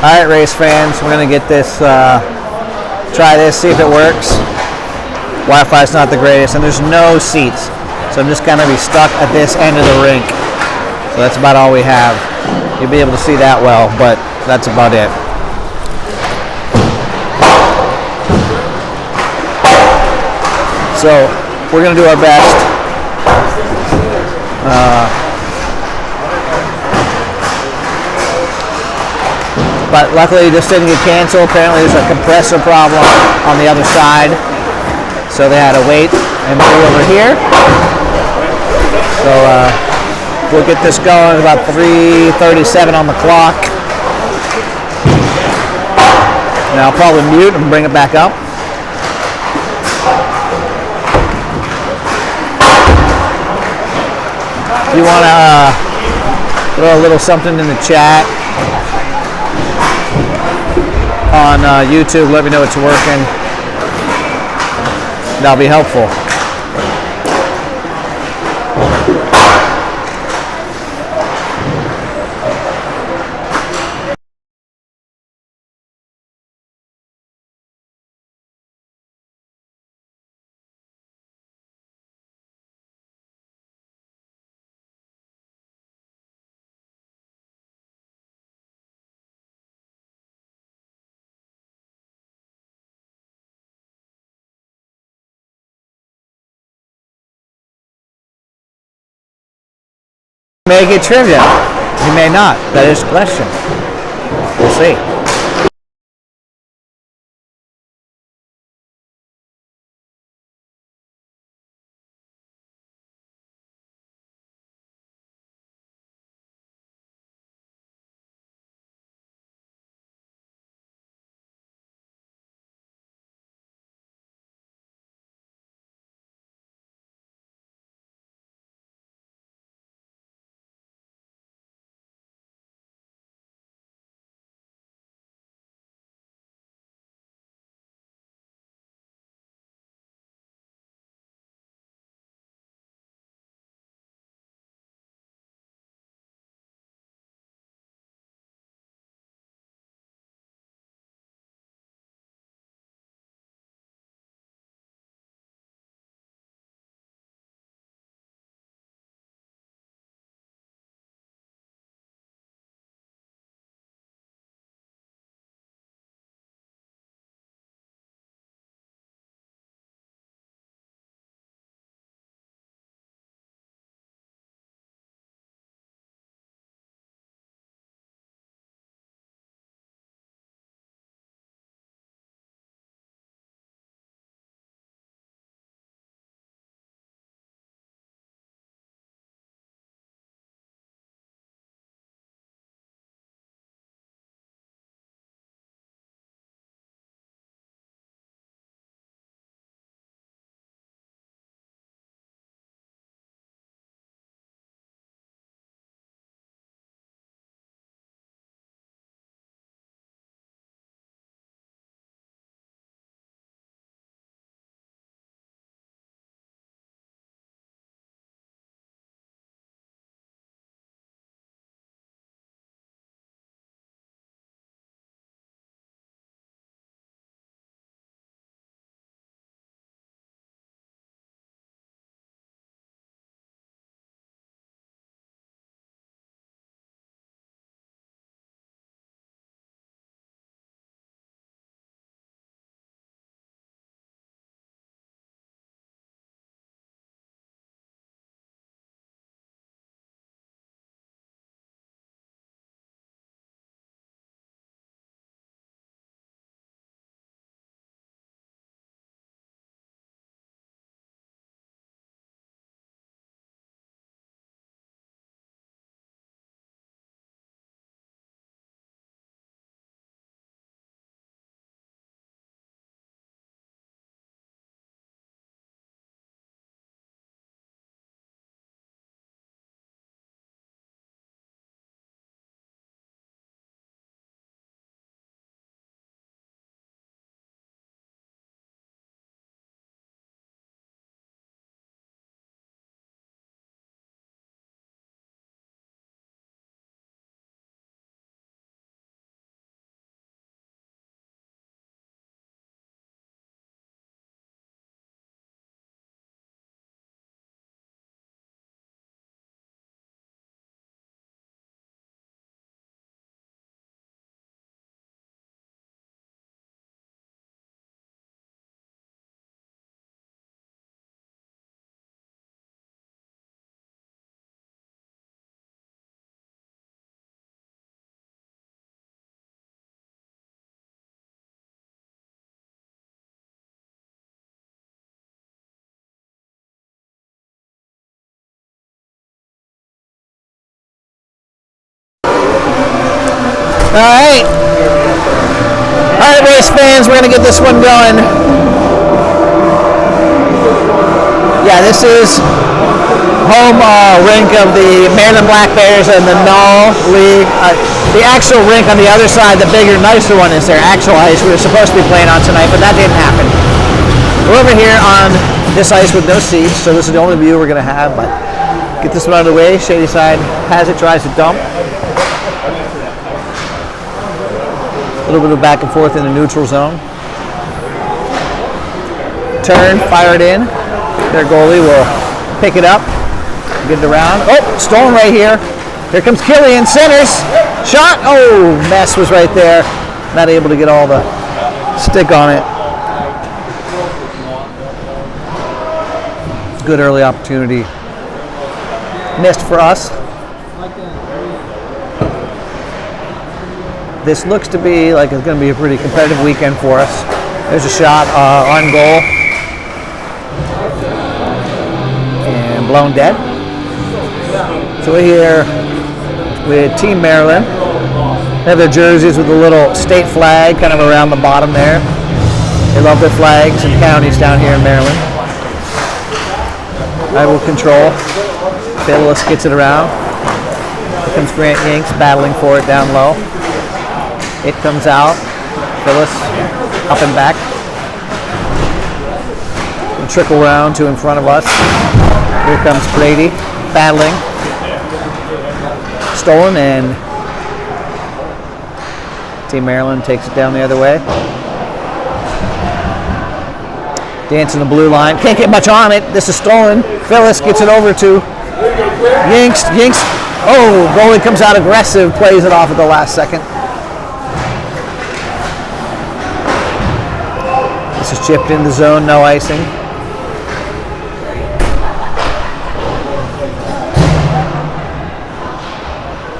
Alright, race fans, we're going to get this, try this, see if it works. Wi-Fi's not the greatest, and there's no seats. So I'm just going to be stuck at this end of the rink. So that's about all we have. You'll be able to see that well, but that's about it. So we're going to do our best. But luckily this didn't get canceled. Apparently there's a compressor problem on the other side. So they had to wait and move over here. So we'll get this going about 3:37 on the clock. And I'll probably mute and bring it back up. If you want to throw a little something in the chat on YouTube, let me know it's working. That'll be helpful. You may get trivia. You may not. That is the question. We'll see. Alright. Alright, race fans, we're going to get this one going. Yeah, this is home rink of the Maryland Black Bears and the Null League. The actual rink on the other side, the bigger, nicer one, is their actual ice we were supposed to be playing on tonight, but that didn't happen. We're over here on this ice with no seats, so this is the only view we're going to have, but get this one out of the way. Shady side has it, tries to dump. A little bit of back and forth in the neutral zone. Turn, fire it in. Their goalie will pick it up, get it around. Oh, stolen right here. Here comes Killian, centers. Shot. Oh, mess was right there. Not able to get all the stick on it. Good early opportunity. Missed for us. This looks to be like it's going to be a pretty competitive weekend for us. There's a shot on goal. And blown dead. So we're here with Team Maryland. They have their jerseys with a little state flag kind of around the bottom there. They love their flags and counties down here in Maryland. I will control. Phyllis gets it around. Here comes Grant Yanks battling for it down low. It comes out. Phyllis up and back. And trickle round to in front of us. Here comes Brady battling. Stolen, and Team Maryland takes it down the other way. Dancing the blue line. Can't get much on it. This is stolen. Phyllis gets it over to Yanks. Yanks. Oh, goalie comes out aggressive, plays it off at the last second. This is chipped in the zone, no icing.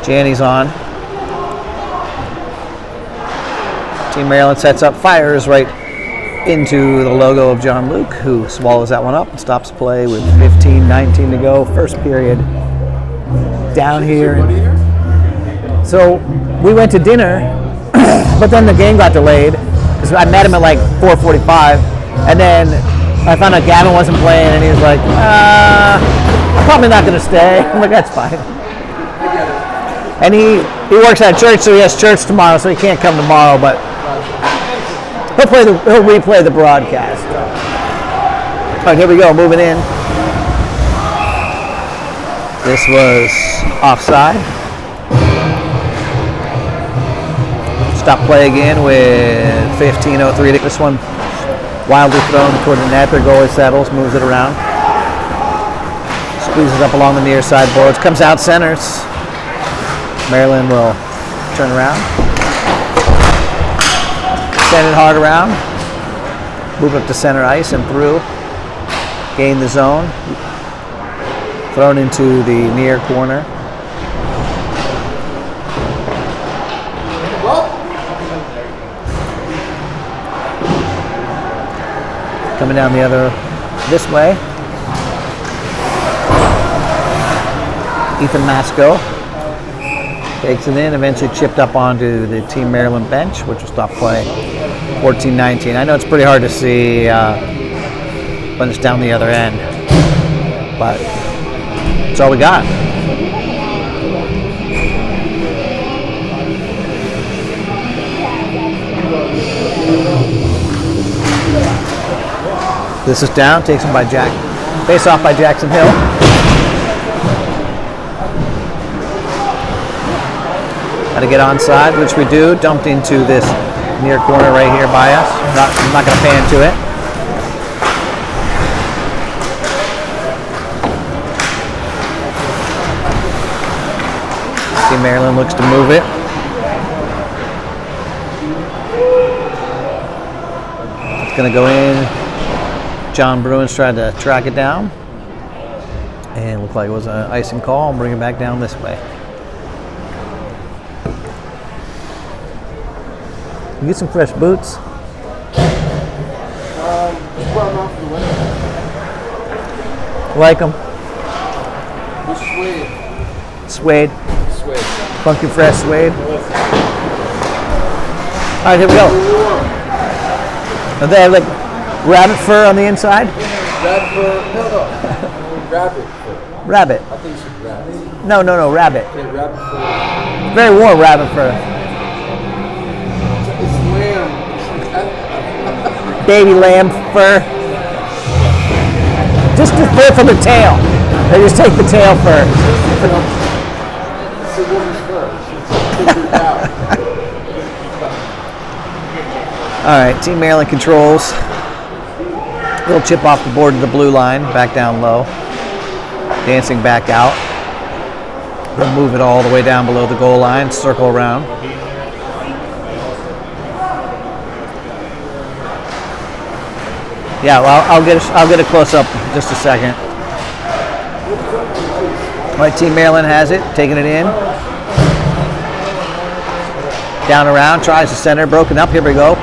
Janny's on. Team Maryland sets up, fires right into the logo of John Luke, who swallows that one up and stops play with 15:19 to go. First period down here. So we went to dinner, but then the game got delayed because I met him at like 4:45, and then I found out Gavin wasn't playing, and he was like, "I'm probably not going to stay." I'm like, "That's fine." And he works at church, so he has church tomorrow, so he can't come tomorrow, but he'll replay the broadcast. All right, here we go, moving in. This was offside. Stop play again with 15:03. This one wildly thrown toward the net. Their goalie settles, moves it around. Squeezes up along the near side boards. Comes out centers. Maryland will turn around. Send it hard around. Move up to center ice and through. Gain the zone. Thrown into the near corner. Coming down the other this way. Ethan Masco takes it in, eventually chipped up onto the Team Maryland bench, which will stop play 14-19. I know it's pretty hard to see when it's down the other end, but that's all we got. This is down, takes him by Jack. Face off by Jackson Hill. Got to get onside, which we do. Dumped into this near corner right here by us. I'm not going to pan to it. Team Maryland looks to move it. It's going to go in. John Bruins tried to track it down. And it looked like it was an icing call. And bring it back down this way. You get some fresh boots. Like them. Which suede? Suede. Suede. Funky fresh suede. right, here we go. And they have like rabbit fur on the inside. Rabbit fur? No. Rabbit fur. Rabbit. I think it's rabbit. No, rabbit. Okay, rabbit fur. Very warm rabbit fur. It's lamb. Baby lamb fur. Just the fur from the tail. They just take the tail fur. It's a woman's fur. She's figured it out. All right, Team Maryland controls. Little chip off the board to the blue line, back down low. Dancing back out. They'll move it all the way down below the goal line, circle around. Yeah, well, I'll get a close up in just a second. All right, Team Maryland has it, taking it in. Down around, tries to center, broken up. Here we go.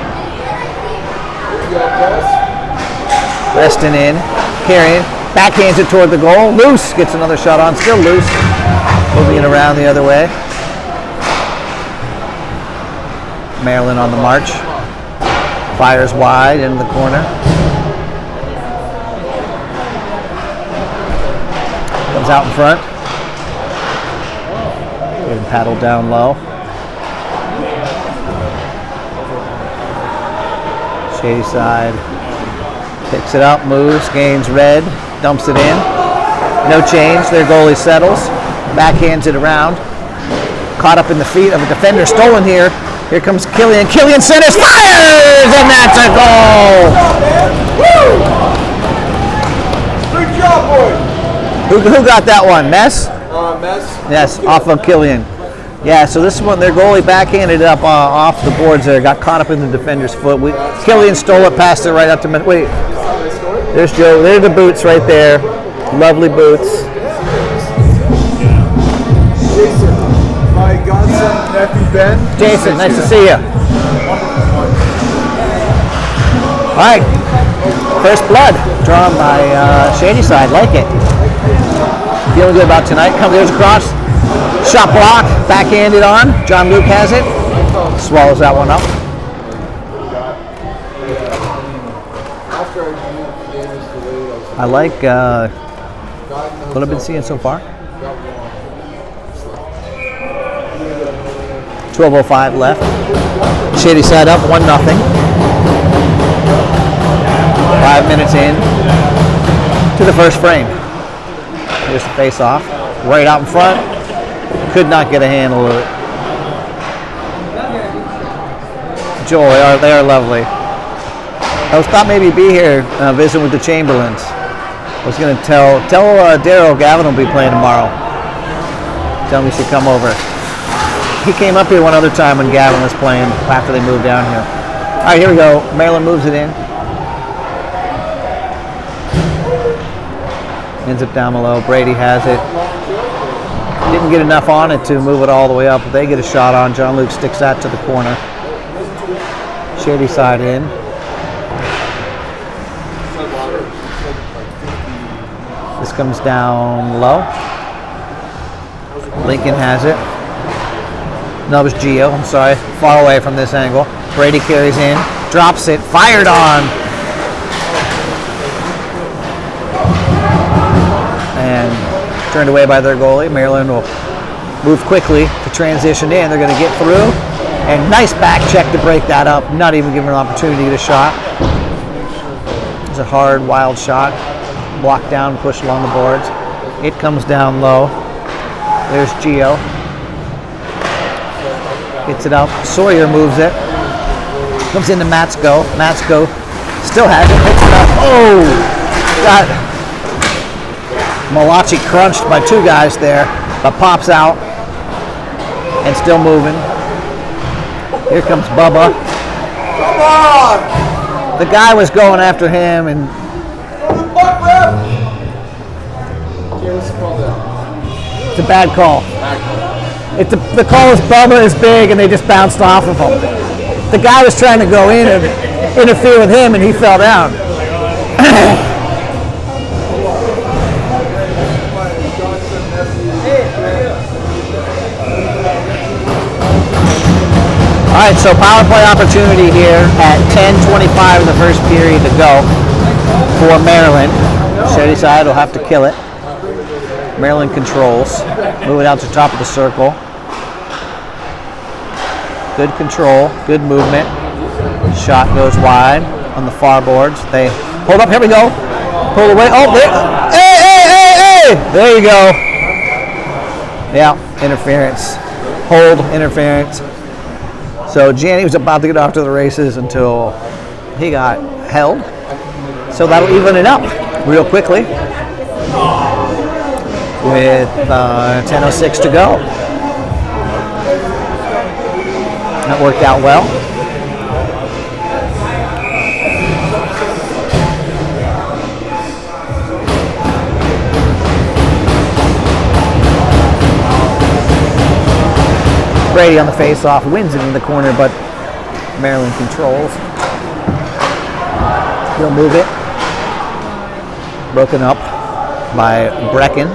Resting in, carrying, backhands it toward the goal. Loose, gets another shot on, still loose. Moving it around the other way. Maryland on the march. Fires wide into the corner. Comes out in front. Getting paddled down low. Shady side. Picks it up, moves, gains red, dumps it in. No change, their goalie settles. Backhands it around. Caught up in the feet of a defender, stolen here. Here comes Killian. Killian centers, fires, and that's a goal! Woo! Good job, boys! Who got that one? Mess? Mess. Yes, off of Killian. Yeah, so this one, their goalie backhanded it up off the boards there, got caught up in the defender's foot. Killian stole it, passed it right up to me. Wait, there's Joe. There's the boots right there. Lovely boots. Jason, my godson, nephew Ben. Jason, nice to see you. All right, first blood drawn by Shady Side. Like it. Feeling good about tonight. Goes across. Shot block, backhanded on. John Luke has it. Swallows that one up. I like what I've been seeing so far. 12:05 left. Shady Side up 1-0. 5 minutes in to the first frame. Here's the face-off. Right out in front. Could not get a handle of it. Joel, they are lovely. I was thought maybe be here visiting with the Chamberlains. I was going to tell Daryl Gavin will be playing tomorrow. Tell him he should come over. He came up here one other time when Gavin was playing after they moved down here. All right, here we go. Maryland moves it in. Ends up down below. Brady has it. Didn't get enough on it to move it all the way up. They get a shot on. John Luke sticks that to the corner. Shady Side in. This comes down low. Lincoln has it. No, it was Gio. I'm sorry. Far away from this angle. Brady carries in. Drops it. Fired on. And turned away by their goalie. Maryland will move quickly to transition in. They're going to get through. And nice back check to break that up. Not even given an opportunity to get a shot. It's a hard, wild shot. Blocked down, pushed along the boards. It comes down low. There's Gio. Gets it up. Sawyer moves it. Comes into Matsko. Matsko still has it. Picks it up. Oh! Got Malachi crunched by two guys there, but pops out and still moving. Here comes Bubba. Come on! The guy was going after him, and What's it called that? it's a bad call. The call is Bubba is big, and they just bounced off of him. The guy was trying to go in and interfere with him, and he fell down. All right, so power play opportunity here at 10:25 in the first period to go for Maryland. Shadyside will have to kill it. Maryland controls. Moving out to the top of the circle. Good control, good movement. Shot goes wide on the far boards. They hold up, here we go. Pull away, oh, there. Hey! There you go. Yeah, interference. Hold, interference. So Gianni was about to get off to the races until he got held. So that'll even it up real quickly with 10:06 to go. That worked out well. Brady on the face-off, wins it in the corner, but Maryland controls. He'll move it. Broken up by Brecken.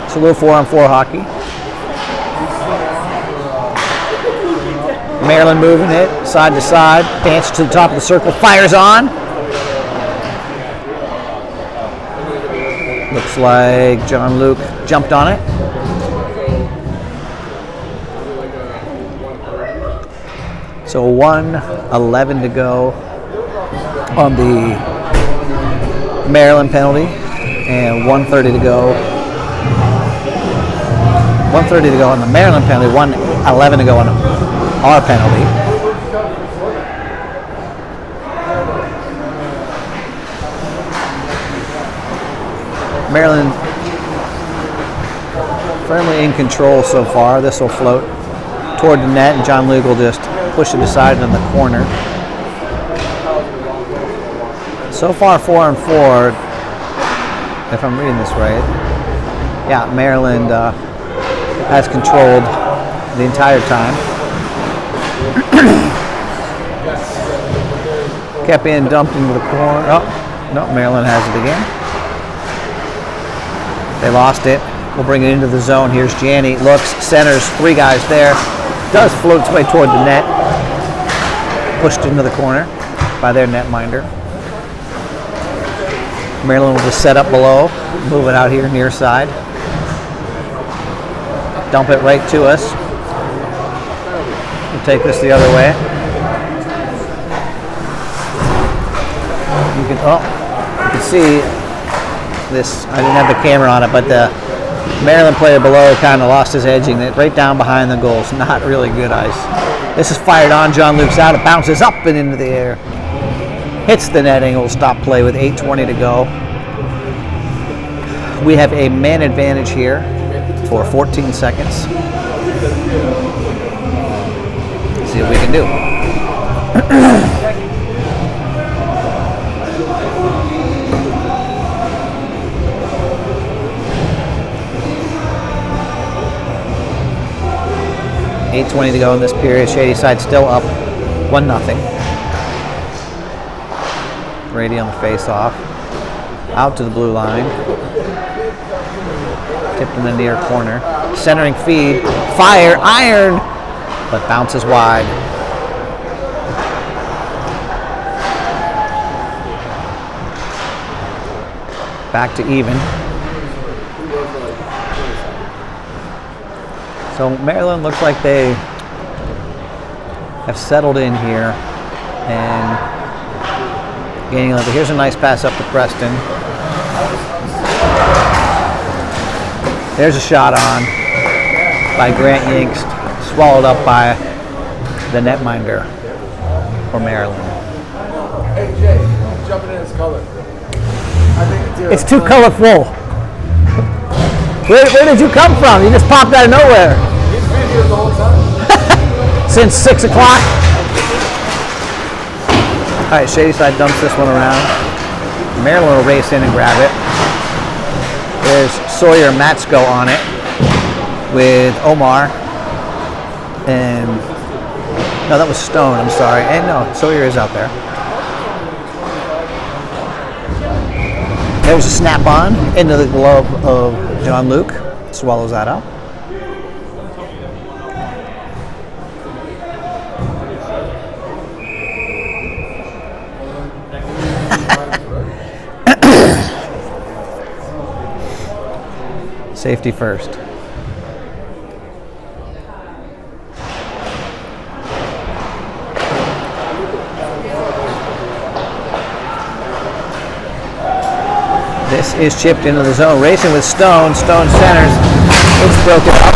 It's a little 4-on-4 hockey. Maryland moving it side to side. Dance to the top of the circle. Fires on. Looks like John Luke jumped on it. So 1:11 to go on the Maryland penalty and 1:30 to go. 1:30 to go on the Maryland penalty, 1:11 to go on our penalty. Maryland firmly in control so far. This will float toward the net, and John Luke will just push it aside in the corner. So far, 4-on-4, if I'm reading this right. Yeah, Maryland has controlled the entire time. Kept being dumped into the corner. Oh, no, Maryland has it again. They lost it. We'll bring it into the zone. Here's Gianni. Looks, centers, three guys there. Does float its way toward the net. Pushed into the corner by their netminder. Maryland will just set up below. Move it out here near side. Dump it right to us. We'll take this the other way. You can see this. I didn't have the camera on it, but the Maryland player below kind of lost his edging. It right down behind the goals. Not really good ice. This is fired on. John Luke's out. It bounces up and into the air. Hits the netting. It will stop play with 8:20 to go. We have a man advantage here for 14 seconds. Let's see what we can do. $8:20 to go in this period. Shadyside still up 1-0. Brady on the face-off. Out to the blue line. Tipped in the near corner. Centering feed. Fire. Iron. But bounces wide. Back to even. So Maryland looks like they have settled in here and gaining a level. Here's a nice pass up to Preston. There's a shot on by Grant Yingst, swallowed up by the netminder for Maryland. Hey Jay, jumping in its color. I think It's too colorful. Where did you come from? You just popped out of nowhere. He's been here the whole time. Since 6 o'clock. All right, Shadyside dumps this one around. Maryland will race in and grab it. There's Sawyer Matsko on it with Omar. And, no, that was Stone, I'm sorry. And no, Sawyer is out there. There's a snap-on into the glove of Jean-Luc. Swallows that up. Safety first. This is chipped into the zone. Racing with Stone. Stone centers. It's broken up.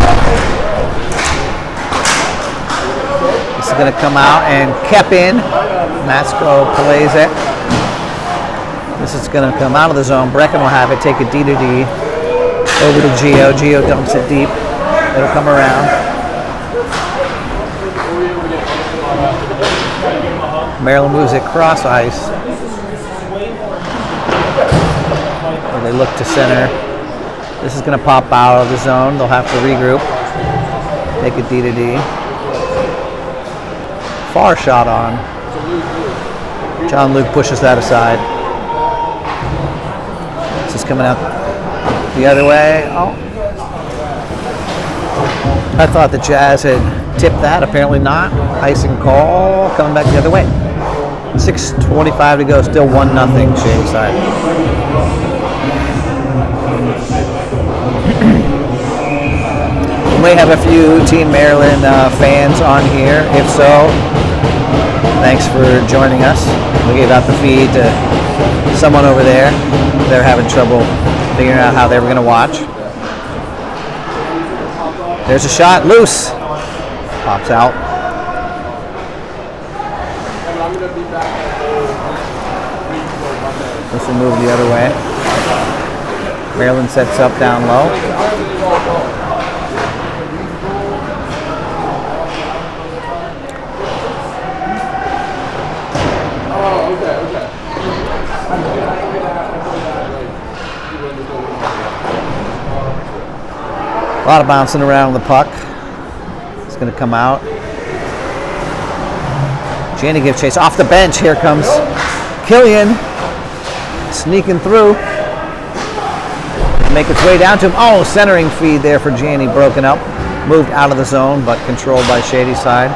This is going to come out and kept in. Matsko plays it. This is going to come out of the zone. Brecken will have it. Take a D to D. Over to Gio. Gio dumps it deep. It'll come around. Maryland moves it cross ice. Where they look to center. This is going to pop out of the zone. They'll have to regroup. Take a D to D. Far shot on. Jean-Luc pushes that aside. This is coming out the other way. Oh. I thought the Jazz had tipped that. Apparently not. Icing call. Coming back the other way. 6:25 to go. Still 1-0 Shady side. We may have a few Team Maryland fans on here. If so, thanks for joining us. We gave out the feed to someone over there. They're having trouble figuring out how they were going to watch. There's a shot, loose. Pops out. This will move the other way. Maryland sets up down low. A lot of bouncing around the puck. It's going to come out. Janney gives chase off the bench. Here comes Killian sneaking through. Make its way down to him. Oh, centering feed there for Janney, broken up. Moved out of the zone, but controlled by Shady side.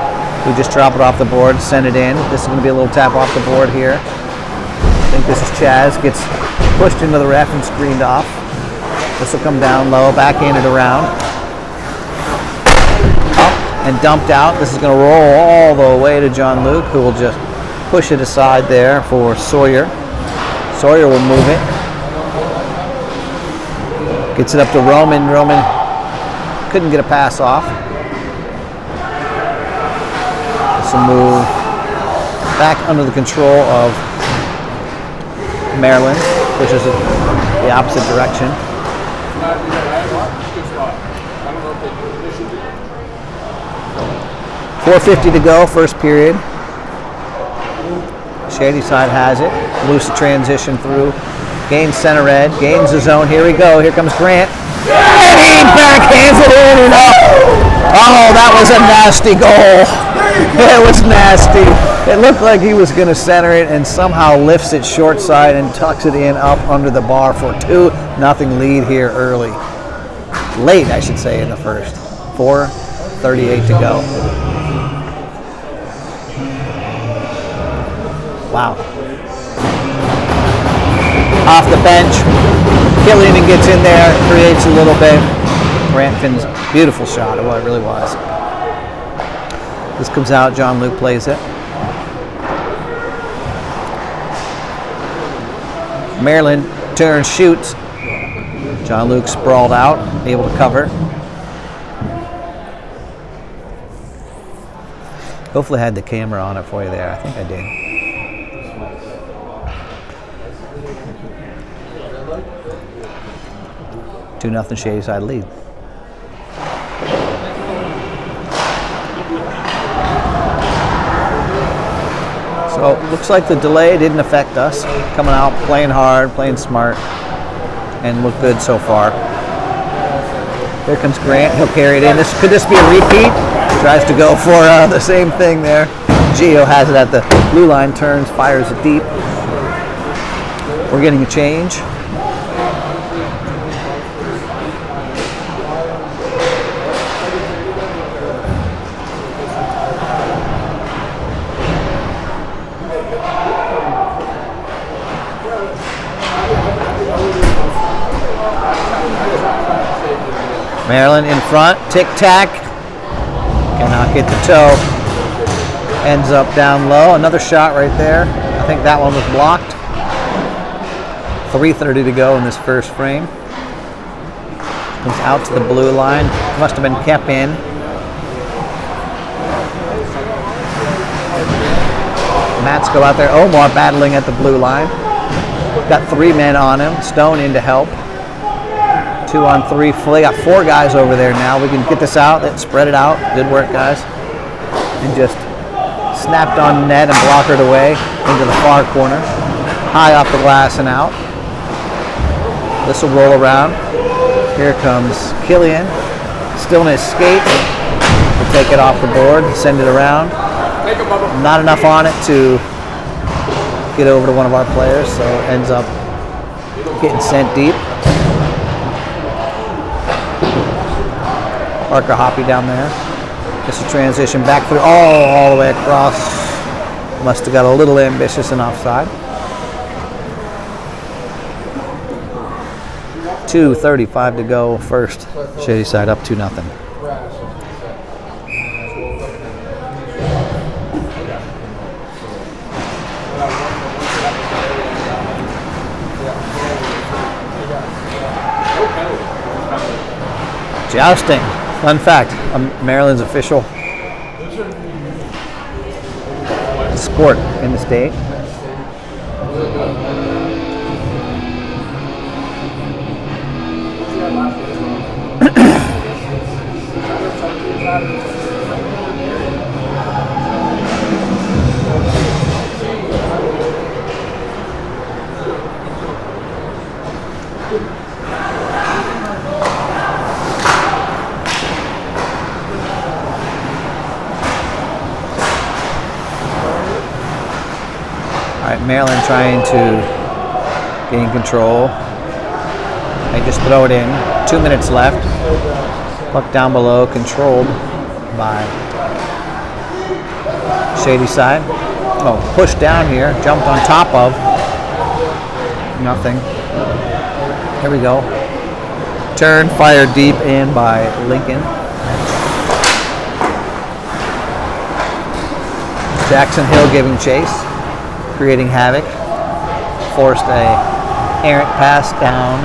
We just drop it off the board, send it in. This is going to be a little tap off the board here. I think this is Chaz. Gets pushed into the ref and screened off. This will come down low, backhanded around. Up and dumped out. This is going to roll all the way to Jean-Luc, who will just push it aside there for Sawyer. Sawyer will move it. Gets it up to Roman. Roman couldn't get a pass off. This will move back under the control of Maryland, which is the opposite direction. 4:50 to go, first period. Shady side has it. Loose transition through. Gaines center red. Gaines the zone. Here we go. Here comes Grant. And he backhands it in and up. Oh, that was a nasty goal. It was nasty. It looked like he was going to center it and somehow lifts it short side and tucks it in up under the bar for 2-0 lead here early. Late, I should say, in the first. 4:38 to go. Wow. Off the bench, Killian gets in there, creates a little bit. Grant Finn's beautiful shot, well, it really was. This comes out, Jean-Luc plays it. Maryland turns, shoots. Jean-Luc sprawled out, able to cover. Hopefully I had the camera on it for you there. I think I did. Two 2-0 Shady side lead. So looks like the delay didn't affect us. Coming out, playing hard, playing smart, and look good so far. Here comes Grant. He'll carry it in. Could this be a repeat? Tries to go for the same thing there. Gio has it at the blue line, turns, fires it deep. We're getting a change. Maryland in front. Tic-tac. Cannot get the toe. Ends up down low. Another shot right there. I think that one was blocked. 3:30 to go in this first frame. Comes out to the blue line. Must have been kept in. Matsko out there. Omar battling at the blue line. Got 3 men on him. Stone in to help. 2 on 3. They got 4 guys over there now. We can get this out. Let's spread it out. Good work, guys. And just snapped on net and blockered away into the far corner. High off the glass and out. This will roll around. Here comes Killian. Still in his skate. We'll take it off the board. Send it around. Not enough on it to get over to one of our players, so ends up getting sent deep. Parker Hoppy down there. Just a transition back through, all the way across. Must have got a little ambitious and offside. 2:35 to go first. Shadyside up 2-0. Jousting. Fun fact, Maryland's official sport in the state. Maryland trying to gain control. They just throw it in. 2 minutes left. Puck down below, controlled by Shadyside. Oh, pushed down here, jumped on top of. Nothing. Here we go. Turn, fired deep in by Lincoln. Jackson Hill giving chase, creating havoc. Forced a errant pass down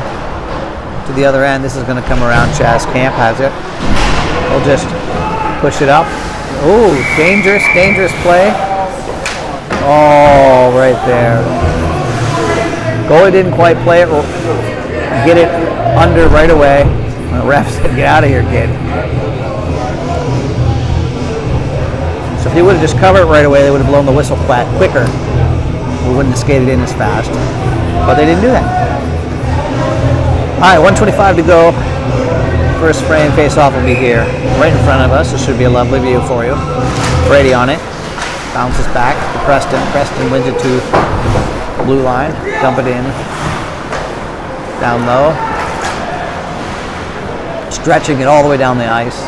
to the other end. This is going to come around. Chaz Camp has it. We'll just push it up. Ooh, dangerous play. Oh, right there. Goalie didn't quite play it. Get it under right away. The ref said, "Get out of here, kid." So if he would have just covered it right away, they would have blown the whistle quicker. We wouldn't have skated in as fast. But they didn't do that. All right, 1:25 to go. First frame face-off will be here, right in front of us. This should be a lovely view for you. Brady on it. Bounces back to Preston. Preston wins it to the blue line. Dump it in. Down low. Stretching it all the way down the ice.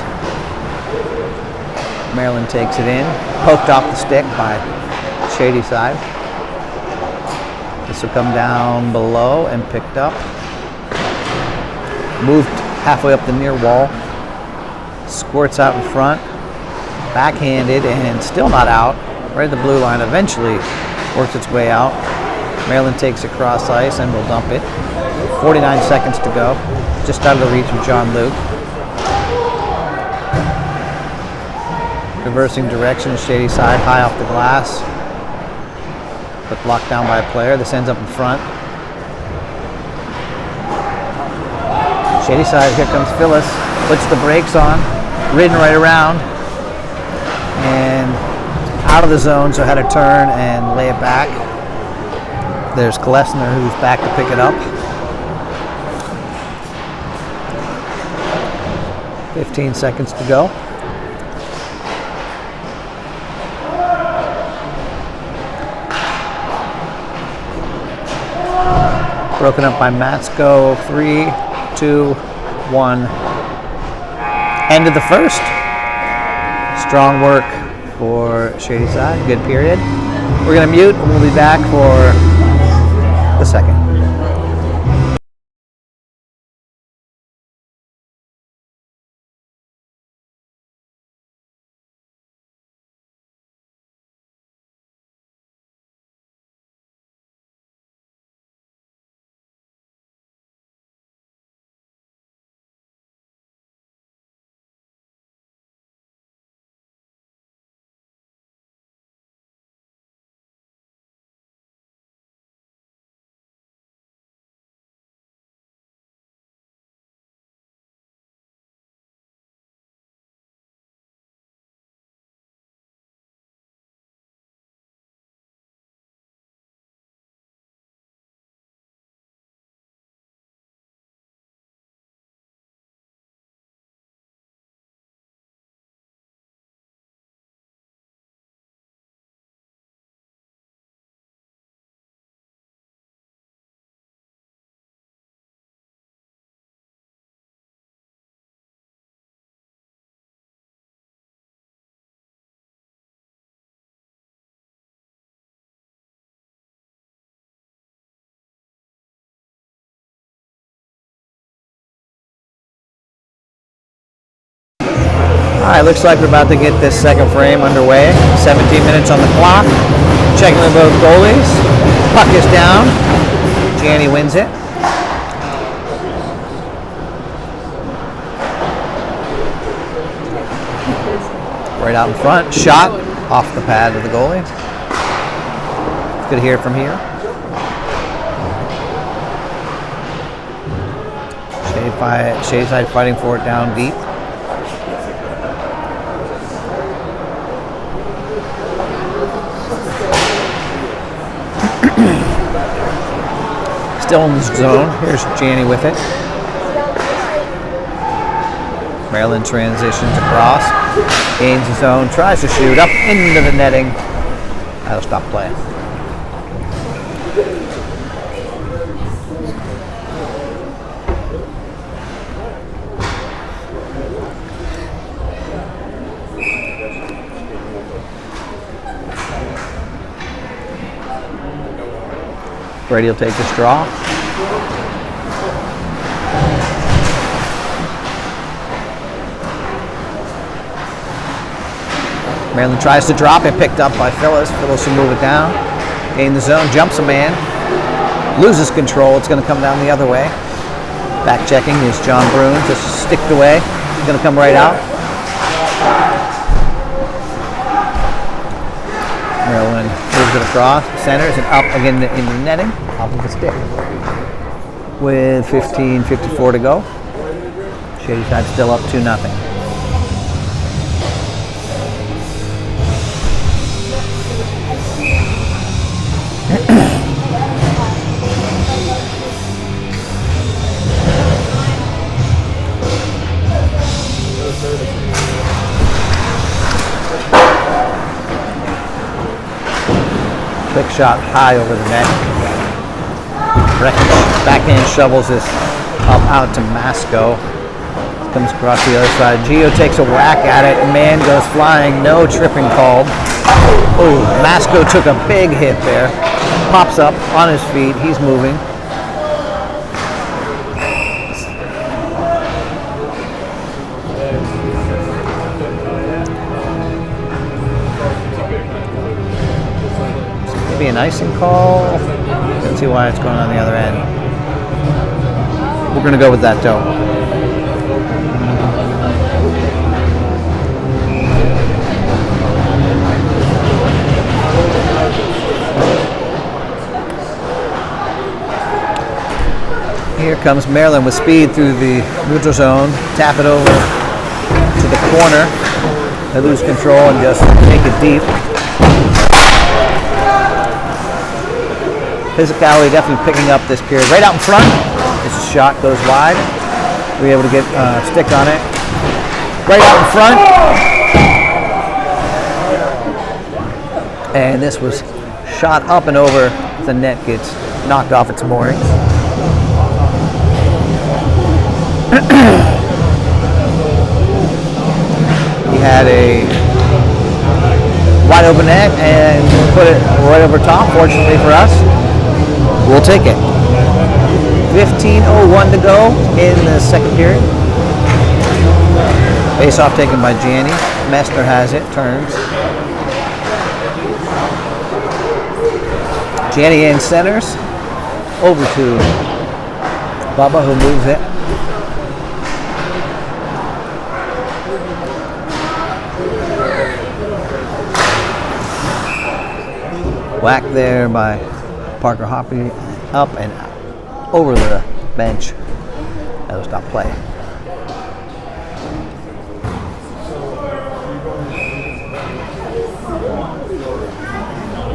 Maryland takes it in. Poked off the stick by Shadyside. This will come down below and picked up. Moved halfway up the near wall. Squirts out in front. Backhanded and still not out. Right at the blue line. Eventually works its way out. Maryland takes it cross ice and will dump it. 49 seconds to go. Just out of the reach of John Luke. Reversing direction, Shadyside, high off the glass. But blocked down by a player. This ends up in front. Shadyside, here comes Phyllis. Puts the brakes on. Ridden right around. And out of the zone, so had to turn and lay it back. There's Kolesner, who's back to pick it up. 15 seconds to go. Broken up by Matsko. 3, 2, 1. End of the first. Strong work for Shadyside. Good period. We're going to mute and we'll be back for the second. Alright, looks like we're about to get this second frame underway. 17 minutes on the clock. Checking with both goalies. Puck is down. Gianni wins it. Right out in front. Shot off the pad of the goalie. Good to hear from here. Shadeside fighting for it down deep. Still in the zone. Here's Gianni with it. Maryland transitions across. Gains the zone. Tries to shoot up into the netting. That'll stop play. Brady will take the straw. Maryland tries to drop it, picked up by Phyllis. Phyllis will move it down. Gain the zone, jumps a man. Loses control, it's going to come down the other way. Back checking is John Brune, just sticked away. He's going to come right out. Maryland moves it across, centers, and up again in the netting, off of the stick. With 15:54 to go. Shadyside still up 2-0. Quick shot high over the net. Breckenridge backhand shovels this up out to Masco. Comes across the other side. Gio takes a whack at it. Man goes flying. No tripping called. Oh, Masco took a big hit there. Pops up on his feet. He's moving. Be an icing call. Let's see why it's going on the other end. We're going to go with that though. Here comes Maryland with speed through the neutral zone. Tap it over to the corner. They lose control and just take it deep. Physicality definitely picking up this period. Right out in front. This shot goes wide. We're able to get a stick on it. Right out in front. And this was shot up and over. The net gets knocked off its moorings. He had a wide open net and put it right over top, fortunately for us. We'll take it. 15:01 to go in the second period. Face off taken by Gianni. Messner has it, turns. Gianni in centers. Over to Bubba who moves it. Whack there by Parker Hoppy, up and over the bench. That'll stop play.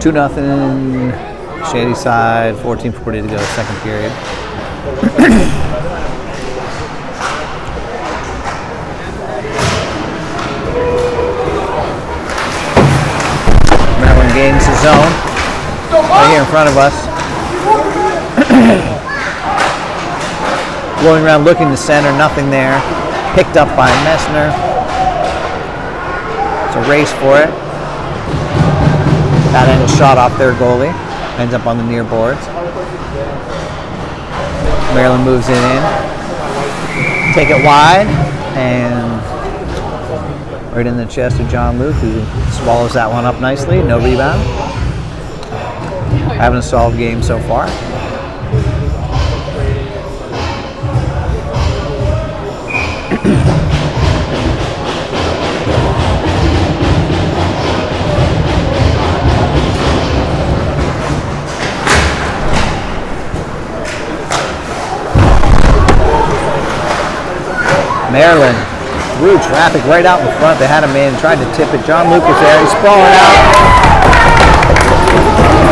Two nothing. Shadyside. 14:40 to go. Second period. Maryland gains the zone. Right here in front of us. Going around looking to center, nothing there. Picked up by Messner. It's a race for it. That angle shot off their goalie. Ends up on the near boards. Maryland moves it in. Take it wide and Right in the chest of John Luke, who swallows that one up nicely. No rebound. Having a solid game so far. Maryland threw traffic right out in front. They had him in, tried to tip it. John Luke was there. He's sprawling out.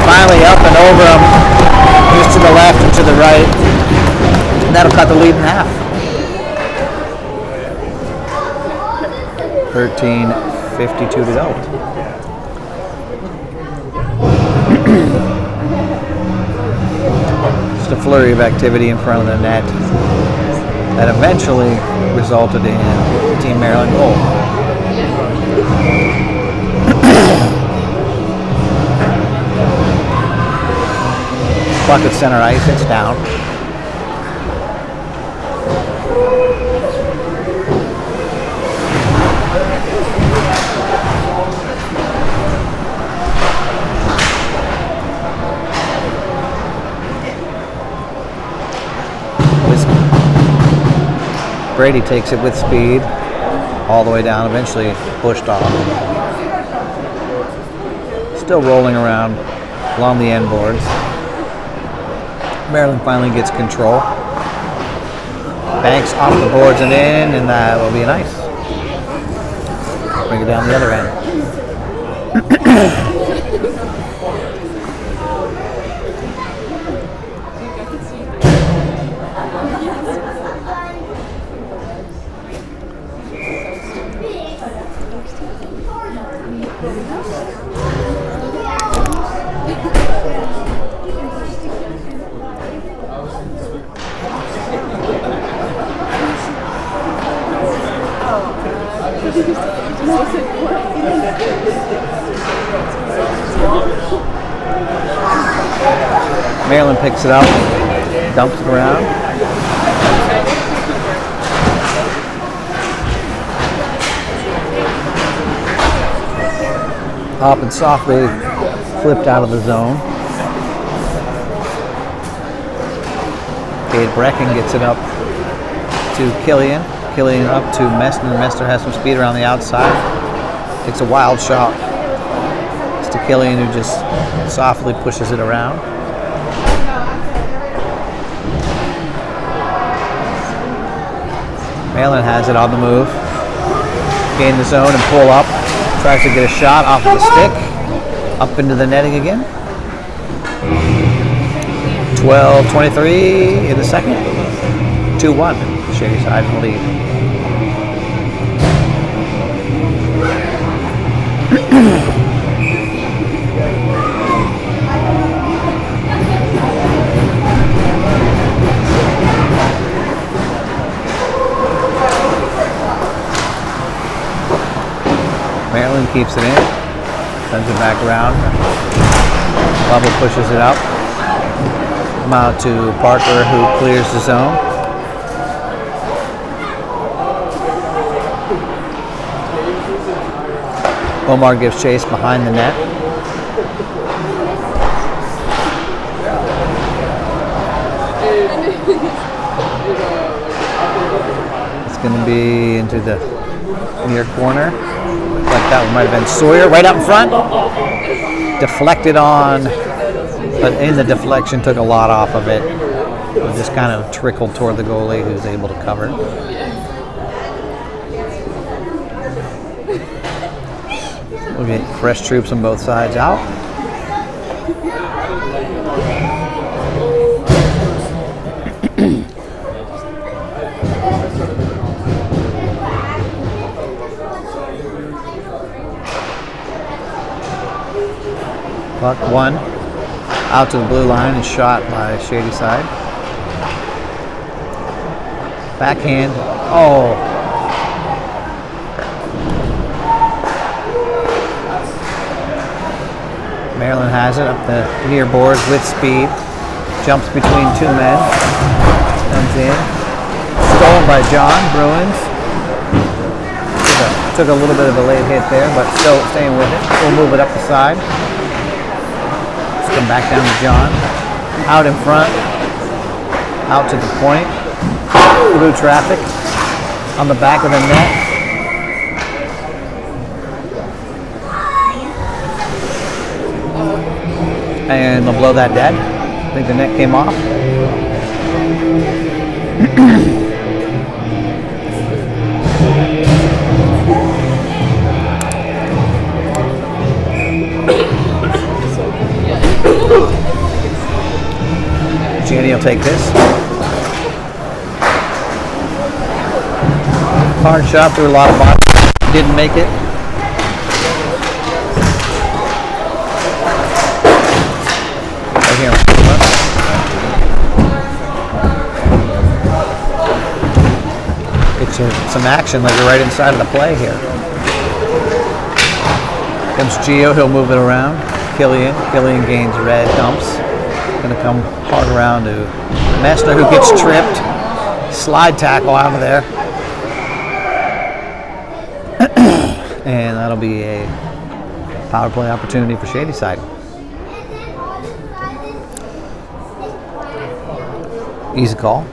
Finally up and over him. He's to the left and to the right. And that'll cut the lead in half. 13:52 to go. Just a flurry of activity in front of the net that eventually resulted in Team Maryland goal. Puck at center ice, it's down. Brady takes it with speed all the way down, eventually pushed off. Still rolling around along the end boards. Maryland finally gets control. Banks off the boards and in, and that will be nice. Bring it down the other end. Maryland picks it up, dumps it around. Up and softly flipped out of the zone. Cade Brecken gets it up to Killian. Killian up to Messner. Messner has some speed around the outside. Takes a wild shot. It's to Killian, who just softly pushes it around. Maryland has it on the move. Gain the zone and pull up. Tries to get a shot off of the stick. Up into the netting again. 12:23 in the second. 2-1. Shady side in the lead. Maryland keeps it in, sends it back around. Bubble pushes it up. Come out to Parker, who clears the zone. Omar gives chase behind the net. It's going to be into the near corner. Like that one might have been Sawyer right up front. Deflected on, but in the deflection took a lot off of it. It just kind of trickled toward the goalie, who's able to cover. We'll get fresh troops on both sides out. Puck one, out to the blue line and shot by Shady Side. Backhand, oh. Maryland has it up the near boards with speed. Jumps between two men. Comes in. Stolen by John Bruins. To the Took a little bit of a late hit there, but still staying with it. We'll move it up the side. Let's come back down to John. Out in front. Out to the point. Through traffic. On the back of the net. And they'll blow that dead. I think the net came off. Jenny will take this. Hard shot through a lot of bodies. Didn't make it. Right here. Get some action like you're right inside of the play here. Comes Gio, he'll move it around. Killian gains red, dumps. Gonna come hard around to Messner, who gets tripped. Slide tackle out of there. And that'll be a power play opportunity for Shadyside. Easy call.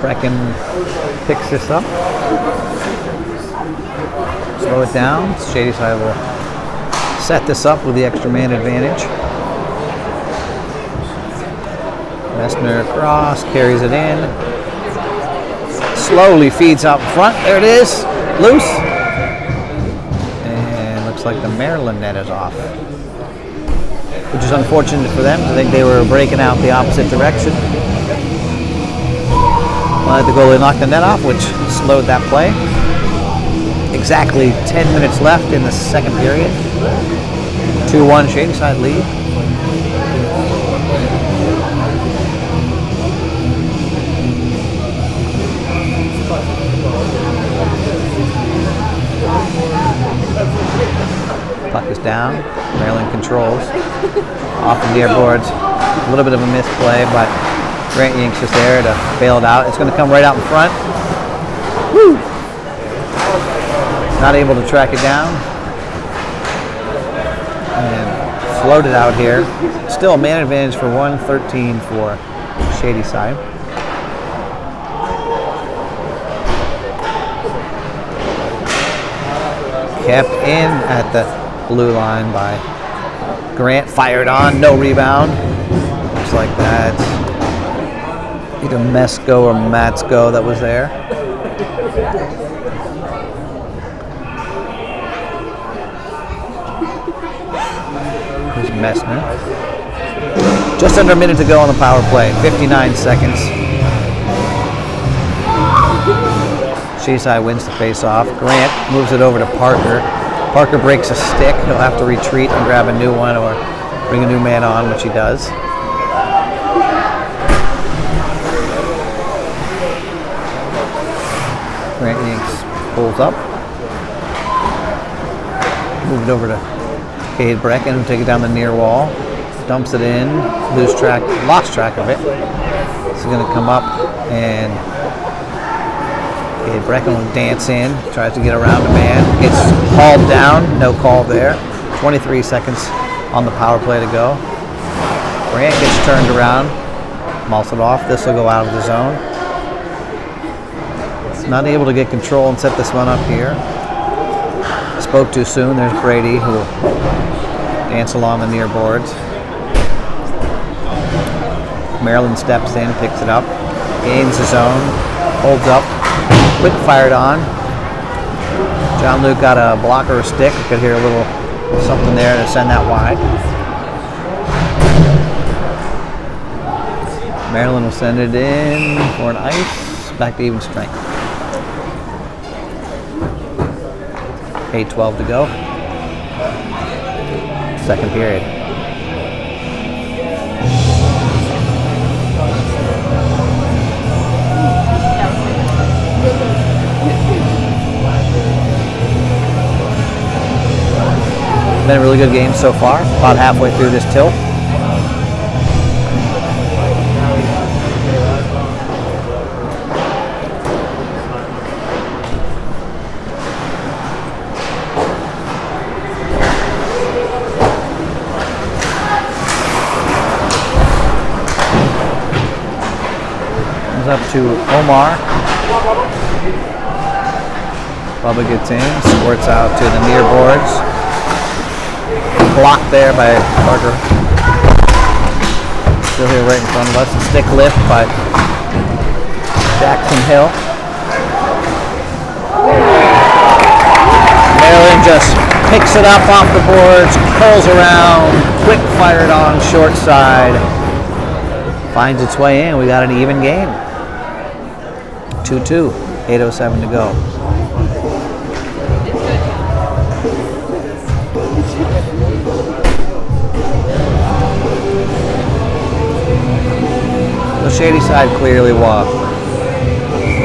Brecken picks this up. Slow it down. Shadyside will set this up with the extra man advantage. Messner across, carries it in. Slowly feeds out front. There it is. Loose. And looks like the Maryland net is off. Which is unfortunate for them. I think they were breaking out the opposite direction. Let the goalie knock the net off, which slowed that play. Exactly 10 minutes left in the second period. 2-1 Shadyside lead. Puck is down. Maryland controls. Off the near boards. A little bit of a misplay, but Grant Yank's just there to bail it out. It's going to come right out in front. Woo! Not able to track it down. And float it out here. Still a man advantage for 1-13 for Shadyside. Kept in at the blue line by Grant. Fired on, no rebound. Looks like that's either Mesco or Matsko that was there. Here's Messner. Just under a minute to go on the power play. 59 seconds. Shadyside wins the face-off. Grant moves it over to Parker. Parker breaks a stick. He'll have to retreat and grab a new one or bring a new man on, which he does. Grant Yanks pulls up. Move it over to Cade Brecken, who'll take it down the near wall. Dumps it in. Lost track of it. This is going to come up and Cade Brecken will dance in. Tries to get around a man. Gets hauled down. No call there. 23 seconds on the power play to go. Grant gets turned around. Mulls it off. This will go out of the zone. Not able to get control and set this one up here. Spoke too soon. There's Brady, who will dance along the near boards. Maryland steps in, picks it up, gains his own, holds up, quick fired on. John Luke got a blocker or stick. You could hear a little something there to send that wide. Maryland will send it in for an ice, back to even strength. 8:12 to go. Second period. Been a really good game so far. About halfway through this tilt. Comes up to Omar. Bubba gets in, squirts out to the near boards. Blocked there by Parker. Still here right in front of us. A stick lift by Jackson Hill. Maryland just picks it up off the boards, curls around, quick fired on short side. Finds its way in. We got an even game. 2-2. 8:07 to go. The Shady side clearly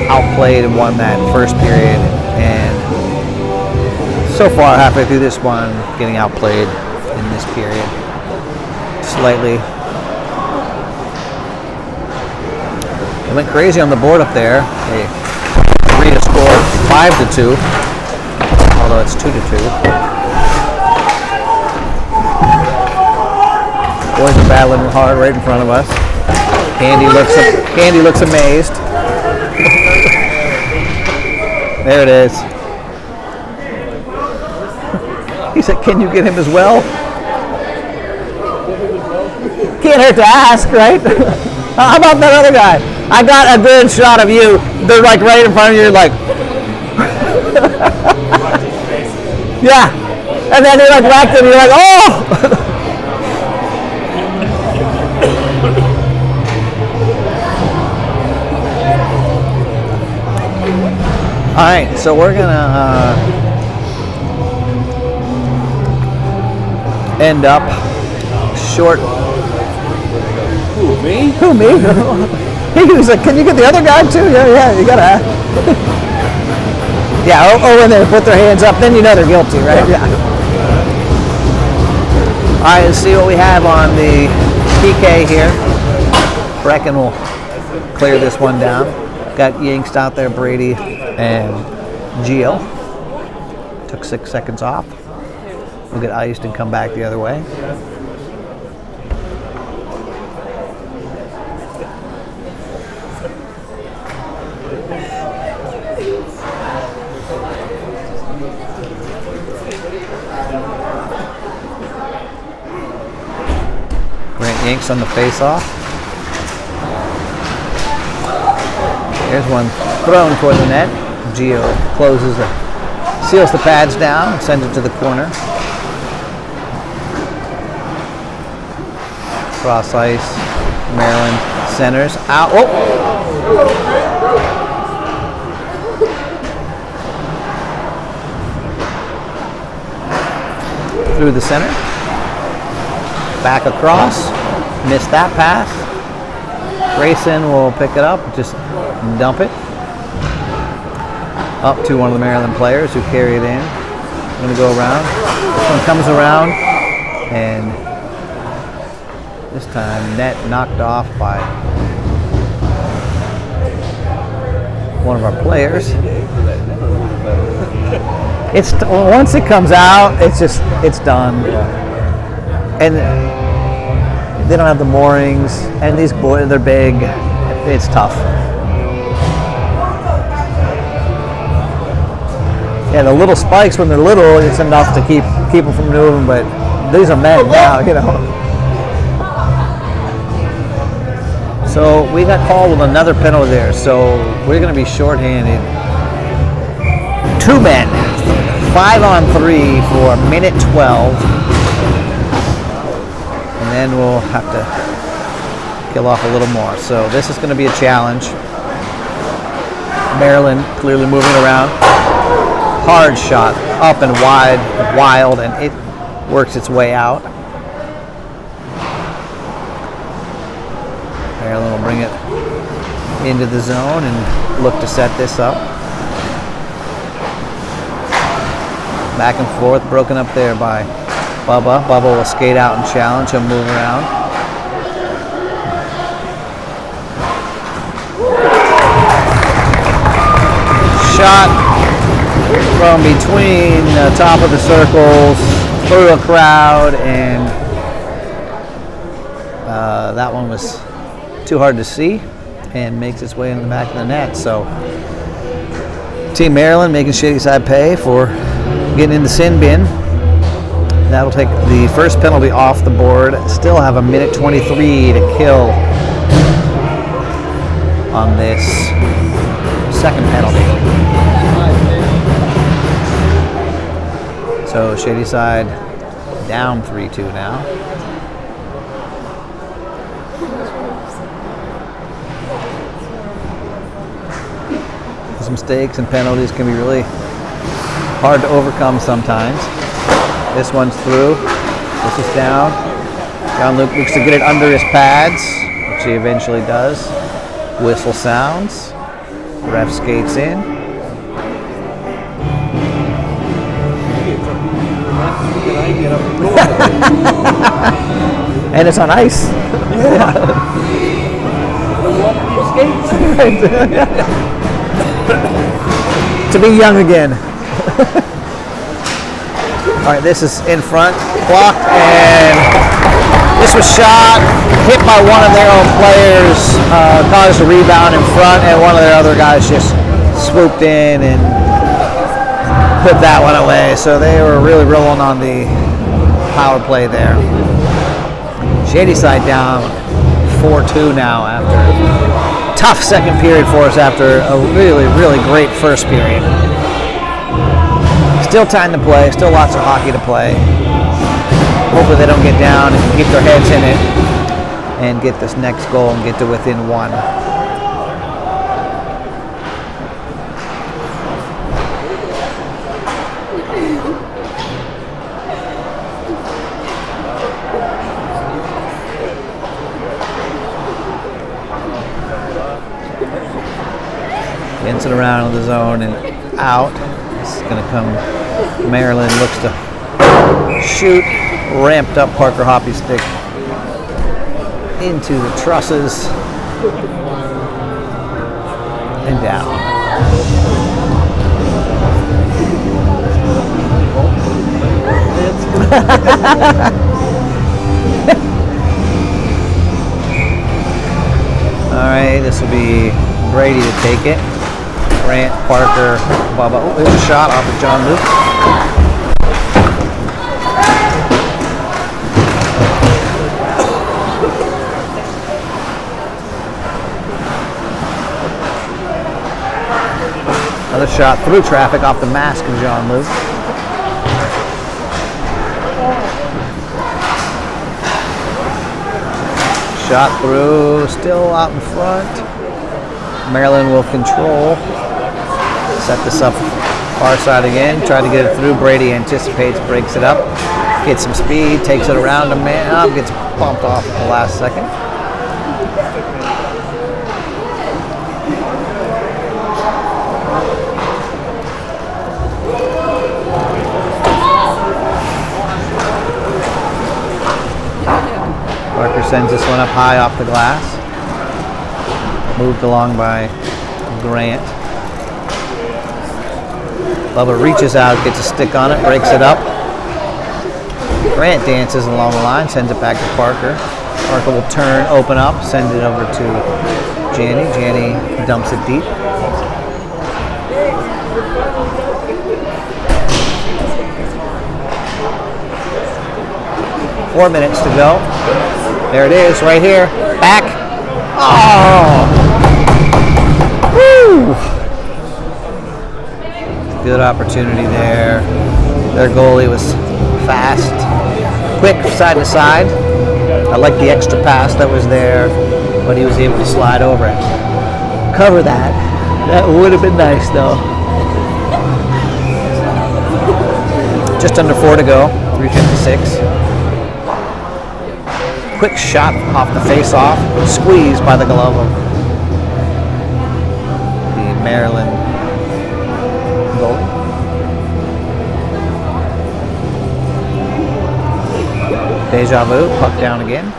outplayed and won that first period, and so far halfway through this one, getting outplayed in this period slightly. They went crazy on the board up there. They agreed to score 5-2, although it's 2-2. Boys are battling hard right in front of us. Candy looks amazed. There it is. He said, "Can you get him as well?" Can't hurt to ask, right? How about that other guy? I got a good shot of you. They're like right in front of you. You're like, yeah. And then they like whacked him. You're like, oh. All right, so we're gonna end up short. Who, me? Who, me? He was like, "Can you get the other guy too?" Yeah, you gotta. Yeah, when they put their hands up, then you know they're guilty, right? Yeah. All right, let's see what we have on the PK here. Brecken will clear this one down. Got Yingst out there, Brady and Gio. Took 6 seconds off. We'll get iced and come back the other way. Grant Yingst on the face-off. Here's one thrown toward the net. Gio seals the pads down, and sends it to the corner. Cross ice, Maryland centers out. Oh! Through the center. Back across. Missed that pass. Grayson will pick it up, just dump it. Up to one of the Maryland players who carry it in. I'm going to go around. This one comes around, and this time net knocked off by one of our players. Once it comes out, it's done. And they don't have the moorings, and these boys, they're big. It's tough. Yeah, the little spikes when they're little, it's enough to keep them from moving, but these are men now, you know. So we got called with another penalty there, so we're going to be shorthanded. 2 men, 5-on-3 for minute 12. And then we'll have to kill off a little more. So this is going to be a challenge. Maryland clearly moving around. hard shot, up and wide, wild, and it works its way out. Maryland will bring it into the zone and look to set this up. Back and forth, broken up there by Bubba. Bubba will skate out and challenge. He'll move around. Shot from between the top of the circles through a crowd, and that one was too hard to see and makes its way into the back of the net. So Team Maryland making Shadyside pay for getting in the sin bin. That'll take the first penalty off the board. Still have a minute 23 to kill on this second penalty. So Shadyside down 3-2 now. These mistakes and penalties can be really hard to overcome sometimes. This one's through. This is down. Jean-Luc looks to get it under his pads, which he eventually does. Whistle sounds. Ref skates in. And it's on ice. To be young again. All right, this is in front, blocked, and this was shot, hit by one of their own players, caused a rebound in front, and one of their other guys just swooped in and put that one away. So they were really rolling on the power play there. Shadyside down 4-2 now after a tough second period for us after a really, really great first period. Still time to play, still lots of hockey to play. Hopefully they don't get down and keep their heads in it and get this next goal and get to within one. Vincent around in the zone and out. This is going to come. Maryland looks to shoot. Ramped up Parker Hoppy stick into the trusses and down. All right, this will be Brady to take it. Grant, Parker, Bubba. Oh, there's a shot off of Jean-Luc. Another shot through traffic off the mask of Jean-Luc. Shot through, still out in front. Maryland will control. Set this up far side again. Try to get it through. Brady anticipates, breaks it up. Gets some speed, takes it around a man up, gets bumped off at the last second. Parker sends this one up high off the glass. Moved along by Grant. Bubba reaches out, gets a stick on it, breaks it up. Grant dances along the line, sends it back to Parker. Parker will turn, open up, send it over to Janney. Janney dumps it deep. Four minutes to go. There it is, right here. Back. Oh! Woo! Good opportunity there. Their goalie was fast, quick side to side. I like the extra pass that was there, but he was able to slide over it. Cover that. That would have been nice though. Just under 4 to go, 3:56. Quick shot off the face-off, squeezed by the glove of the Maryland goalie. Deja vu, puck down again.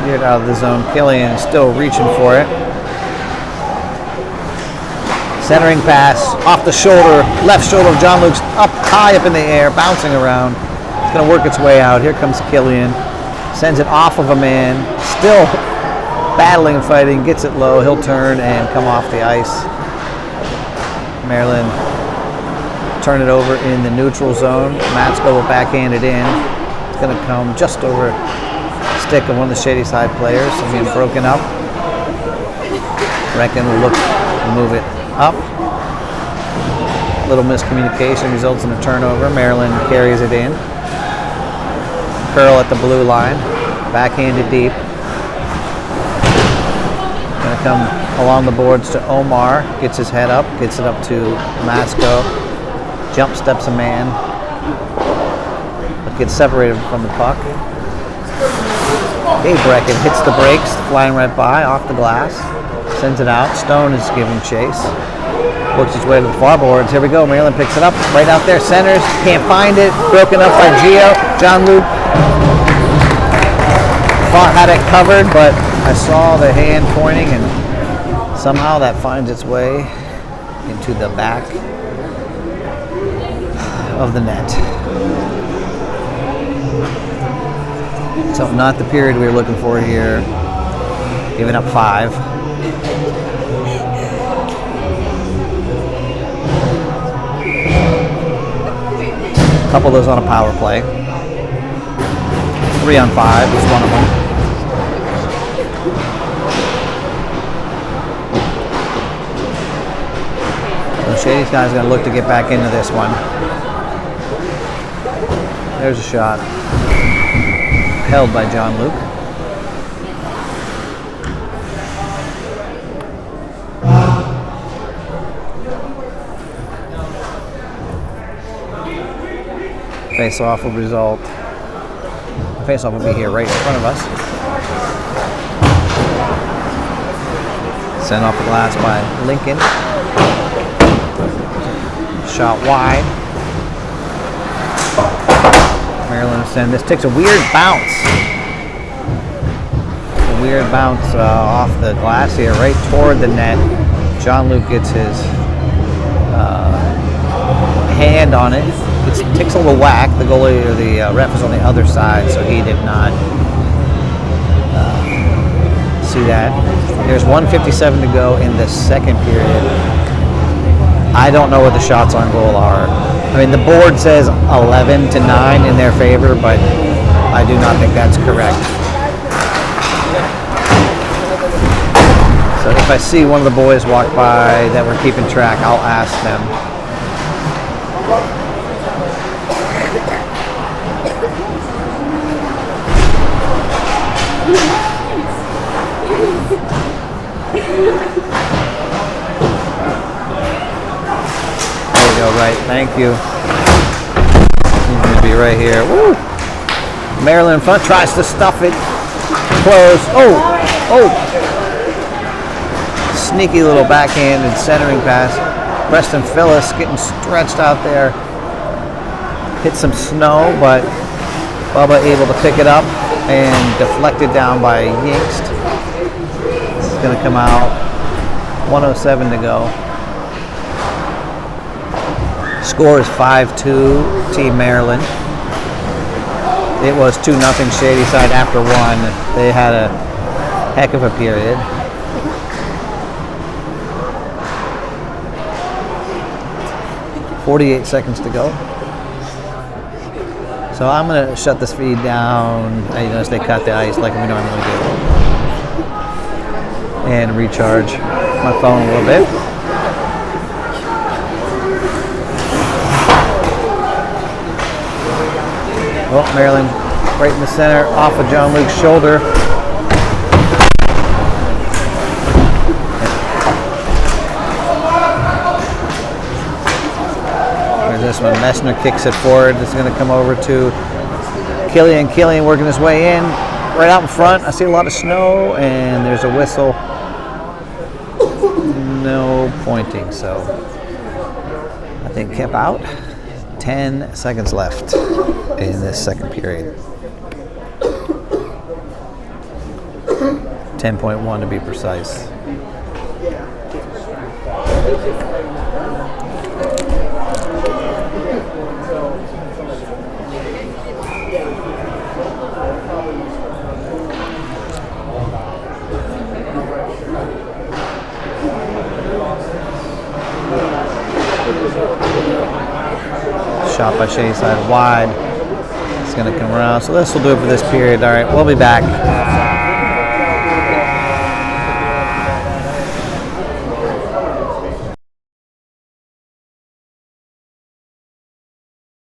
Get out of the zone. Killian is still reaching for it. Centering pass off the shoulder, left shoulder of John Luke's up high up in the air, bouncing around. It's going to work its way out. Here comes Killian. Sends it off of a man. Still battling and fighting. Gets it low. He'll turn and come off the ice. Maryland turn it over in the neutral zone. Matsko will backhand it in. It's going to come just over stick of one of the Shady Side players, so being broken up. Reckon will look to move it up. Little miscommunication results in a turnover. Maryland carries it in. Curl at the blue line, backhanded deep. Gonna come along the boards to Omar, gets his head up, gets it up to Matsko. Jump steps a man, but gets separated from the puck. Dave Brecken hits the brakes, flying right by, off the glass, sends it out. Stone is giving chase, works his way to the far boards. Here we go. Maryland picks it up, right out there, centers, can't find it, broken up by Gio. John Luke had it covered, but I saw the hand pointing, and somehow that finds its way into the back of the net. So not the period we were looking for here. Giving up 5. A couple of those on a power play. 3 on 5 was one of them. So Shady's guy's going to look to get back into this one. There's a shot. Held by John Luke. Face-off will result. Face-off will be here right in front of us. Sent off the glass by Lincoln. Shot wide. Maryland send. This takes a weird bounce. A weird bounce off the glass here, right toward the net. John Luke gets his hand on it. It takes a little whack. The goalie or the ref is on the other side, so he did not see that. There's 1:57 to go in the second period. I don't know what the shots on goal are. I mean, the board says 11-9 in their favor, but I do not think that's correct. So if I see one of the boys walk by that we're keeping track, I'll ask them. There we go, right, thank you. Seems to be right here. Woo! Maryland in front, tries to stuff it. Close. Oh! Sneaky little backhanded centering pass. Preston Phyllis getting stretched out there. Hit some snow, but Bubba able to pick it up and deflected down by Yinkst. This is going to come out. 1:07 to go. Score is 5-2, Team Maryland. It was 2-0 Shady Side after 1. They had a heck of a period. .48 seconds to go. So I'm going to shut this feed down. You notice they cut the ice like we normally do. And recharge my phone a little bit. Oh, Maryland right in the center, off of John Luke's shoulder. There's this one. Messner kicks it forward. This is going to come over to Killian. Killian working his way in. Right out in front, I see a lot of snow, and there's a whistle. No pointing, so I think Kemp out. 10 seconds left in this second period. 10.1 to be precise. Shot by Shea side wide. It's going to come around. So this will do it for this period. All right, we'll be back.